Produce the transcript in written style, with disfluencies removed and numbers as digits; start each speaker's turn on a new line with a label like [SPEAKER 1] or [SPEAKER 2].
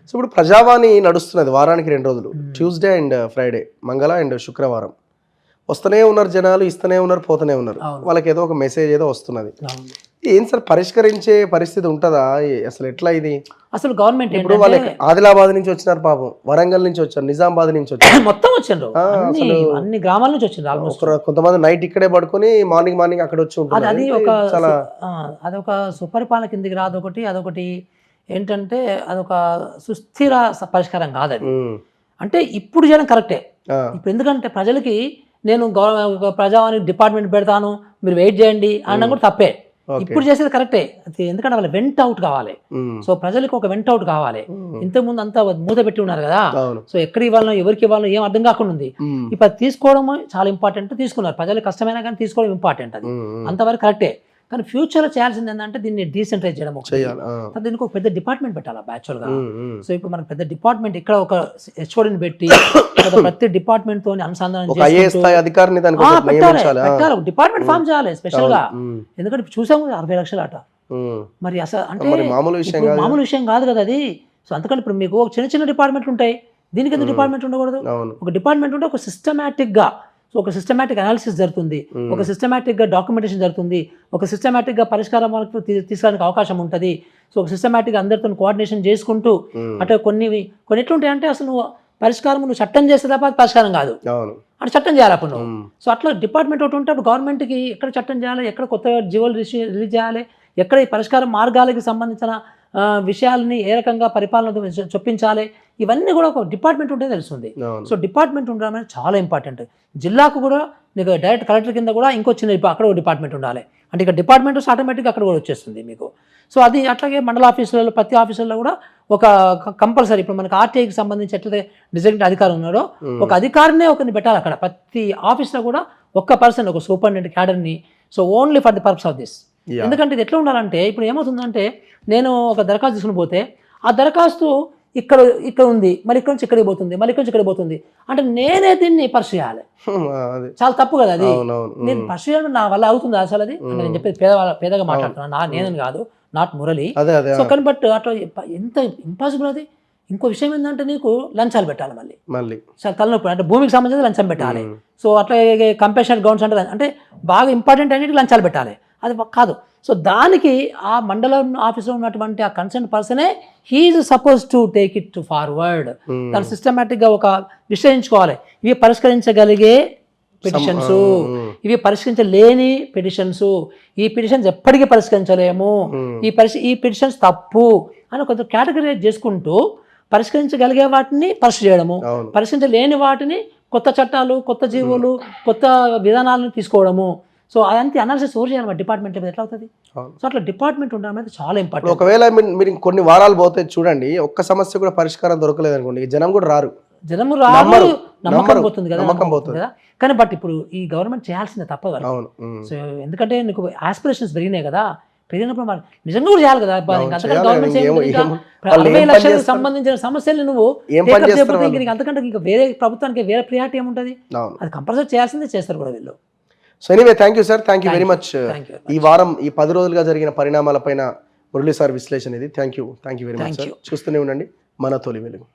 [SPEAKER 1] So ఇప్పుడు ప్రజావాణి నడుస్తున్నది వారానికి 2 రోజులు, ట్యూస్డే అండ్ ఫ్రైడే, మంగళ అండ్ శుక్రవారం. వస్తూనే ఉన్నారు జనాలు, ఇస్తూనే ఉన్నారు, పోతూనే ఉన్నారు. వాళ్ళకి ఏదో ఒక మెసేజ్ ఏదో వస్తున్నది. ఏం సార్ పరిష్కరించే పరిస్థితి ఉంటుందా అసలు? ఎట్లా ఇది
[SPEAKER 2] అసలు గవర్నమెంట్
[SPEAKER 1] ఇప్పుడు వాళ్ళకి ఆదిలాబాద్ నుంచి వచ్చినారు, పాపం వరంగల్ నుంచి వచ్చారు, నిజామాబాద్ నుంచి వచ్చారు,
[SPEAKER 2] మొత్తం వచ్చిండ్రు, అన్ని గ్రామాల నుంచి వచ్చిండ్రు ఆల్మోస్ట్.
[SPEAKER 1] కొంతమంది నైట్ ఇక్కడే పడుకొని మార్నింగ్ అక్కడ వచ్చి ఉంటారు.
[SPEAKER 2] అది అదొక సుపరిపాలన కిందికి రాదు. అదొకటి ఏంటంటే అదొక సుస్థిర పరిష్కారం కాదు అది. అంటే ఇప్పుడు చేయడం కరెక్టే. ఇప్పుడు ఎందుకంటే ప్రజలకి నేను ప్రజావాణి డిపార్ట్మెంట్ పెడతాను, మీరు వెయిట్ చేయండి అనడం కూడా తప్పే. ఇప్పుడు చేసేది కరెక్టే. ఎందుకంటే వాళ్ళ వెంట అవుట్ కావాలి. సో ప్రజలకు ఒక వెంట అవుట్ కావాలి. ఇంతకుముందు అంతా మూత పెట్టి ఉన్నారు కదా. సో ఎక్కడ ఇవ్వాలనో ఎవరికి ఇవ్వాలనో ఏం అర్థం కాకుండా ఉంది. ఇప్పుడు తీసుకోవడం చాలా ఇంపార్టెంట్. తీసుకున్నారు, ప్రజలకు కష్టమైనా కానీ తీసుకోవడం ఇంపార్టెంట్. అది అంతవరకు కరెక్టే. కానీ ఫ్యూచర్లో చేయాల్సింది ఏంటంటే దీన్ని డీసెంట్రైజ్ చేయడం. దీనికి ఒక పెద్ద డిపార్ట్మెంట్ పెట్టాలి యాక్చువల్గా. సో ఇప్పుడు మనకు పెద్ద డిపార్ట్మెంట్ ఇక్కడ ఒక హెచ్ఓడిని పెట్టి ప్రతి డిపార్ట్మెంట్ తో అనుసంధానం పెట్టాలి. డిపార్ట్మెంట్ ఫామ్ చేయాలి స్పెషల్ గా. ఎందుకంటే చూసాము 60 లక్షలు అట. మరి అసలు అంటే మామూలు విషయం కాదు కదా అది. సో అందుకని ఇప్పుడు మీకు ఒక చిన్న డిపార్ట్మెంట్లు ఉంటాయి, దీనికి ఎందుకు డిపార్ట్మెంట్ ఉండకూడదు? ఒక డిపార్ట్మెంట్ ఉంటే ఒక సిస్టమేటిక్ గా, సో ఒక సిస్టమేటిక్ అనాలిసిస్ జరుగుతుంది, ఒక సిస్టమేటిక్గా డాక్యుమెంటేషన్ జరుగుతుంది, ఒక సిస్టమేటిక్గా పరిష్కారం తీసుకోవడానికి అవకాశం ఉంటుంది. సో ఒక సిస్టమేటిక్గా అందరితో కోఆర్డినేషన్ చేసుకుంటూ అట్లా కొన్ని ఎట్లుంటాయి అంటే అసలు నువ్వు పరిష్కారం నువ్వు చట్టం చేస్తే తప్ప పరిష్కారం కాదు, అంటే చట్టం చేయాలి అప్పుడు నువ్వు. సో అట్లా డిపార్ట్మెంట్ ఒకటి ఉంటే అప్పుడు గవర్నమెంట్కి ఎక్కడ చట్టం చేయాలి, ఎక్కడ కొత్త జీవోలు రిలీజ్ చేయాలి, ఎక్కడ ఈ పరిష్కార మార్గాలకి సంబంధించిన విషయాలని ఏ రకంగా పరిపాలన చొప్పించాలి, ఇవన్నీ కూడా ఒక డిపార్ట్మెంట్ ఉంటే తెలుస్తుంది. సో డిపార్ట్మెంట్ ఉండడం అనేది చాలా ఇంపార్టెంట్. జిల్లాకు కూడా నీకు డైరెక్ట్ కలెక్టర్ కింద కూడా ఇంకో చిన్న అక్కడ ఒక డిపార్ట్మెంట్ ఉండాలి. అంటే ఇక డిపార్ట్మెంట్ ఆటోమేటిక్గా అక్కడ కూడా వచ్చేస్తుంది మీకు. సో అది అట్లాగే మండల ఆఫీసులలో ప్రతి ఆఫీసులలో కూడా ఒక కంపల్సరీ ఇప్పుడు మనకి ఆర్టీఐకి సంబంధించి ఎట్లయితే డిజైన్ అధికారి ఉన్నాడో ఒక అధికారినే ఒకరిని పెట్టాలి అక్కడ. ప్రతి ఆఫీస్లో కూడా ఒక్క పర్సన్, ఒక సూపరింటెండెంట్ క్యాడర్ని. So only for the purpose of this. ఎందుకంటే ఇది ఎట్లా ఉండాలంటే ఇప్పుడు ఏమవుతుందంటే నేను ఒక దరఖాస్తు తీసుకుని పోతే ఆ దరఖాస్తు ఇక్కడ ఉంది, మరి ఇక్కడ నుంచి ఇక్కడికి పోతుంది, మరి ఇక్కడ నుంచి ఇక్కడికి పోతుంది అంటే నేనే దీన్ని పర్సు చేయాలి. చాలా తప్పు కదా అది. నేను పర్సు చేయడం నా వల్ల అవుతుంది అసలు అది? అంటే నేను చెప్పేది పేదగా మాట్లాడుతున్నాను, నేనని కాదు, నాట్ మురళి. సో కానీ బట్ అట్లా ఎంత ఇంపాసిబుల్ అది. ఇంకో విషయం ఏంటంటే నీకు లంచాలు పెట్టాలి మళ్ళీ తలనొప్పి, అంటే భూమికి సంబంధించి లంచం పెట్టాలి. సో అట్లా కంపెన్సేషన్ గ్రౌండ్స్ అంటే బాగా ఇంపార్టెంట్ అన్నిటికీ లంచాలు పెట్టాలి, అది కాదు. సో దానికి ఆ మండలం ఆఫీస్లో ఉన్నటువంటి ఆ కన్సర్న్ పర్సనే he's suppose to take it forward. తను సిస్టమేటిక్గా ఒక విశ్లేషించుకోవాలి. ఇవి పరిష్కరించగలిగే పిటిషన్స్, ఇవి పరిష్కరించలేని పిటిషన్స్, ఈ పిటిషన్స్ ఎప్పటికీ పరిష్కరించలేము, ఈ పిటిషన్స్ తప్పు అని కొంచెం కేటగరైజ్ చేసుకుంటూ పరిష్కరించగలిగే వాటిని పరిశీలి చేయడము, పరిష్కరించలేని వాటిని కొత్త చట్టాలు, కొత్త జీవోలు, కొత్త విధానాలను తీసుకోవడము. సో అదంతా అనాలిసిస్ ఓవర్ చేయాలి డిపార్ట్మెంట్ ఎట్లా అవుతుంది. సో అట్లా డిపార్ట్మెంట్ ఉండడం అనేది చాలా ఇంపార్టెంట్.
[SPEAKER 1] ఒకవేళ మీరు కొన్ని వారాలు పోతే చూడండి, ఒక్క సమస్య కూడా పరిష్కారం దొరకలేదు అనుకోండి, జనం రారు,
[SPEAKER 2] నమ్మకం పోతుంది కదా. కానీ బట్ ఇప్పుడు ఈ గవర్నమెంట్ చేయాల్సిందే తప్పదు. సో ఎందుకంటే నీకు ఆస్పిరేషన్స్ పెరిగినాయి కదా, పెరిగినప్పుడు మరి నిజంగా కూడా చేయాలి కదా. గవర్నమెంట్ 60 లక్షలకు సంబంధించిన సమస్యలు నువ్వు అంతకంటే ఇంకా వేరే ప్రభుత్వానికి వేరే ప్రియారిటీ ఏముంటుంది? అది కంపల్సరీ చేయాల్సిందే, చేస్తారు కూడా వీళ్ళు.
[SPEAKER 1] So anyway thank you sir, thank you very much. ఈ వారం ఈ 10 రోజులుగా జరిగిన పరిణామాలపైన మురళి సార్ విశ్లేషణ ఇది. Thank you very much sir. చూస్తూనే ఉండండి మన తొలి వెలుగు.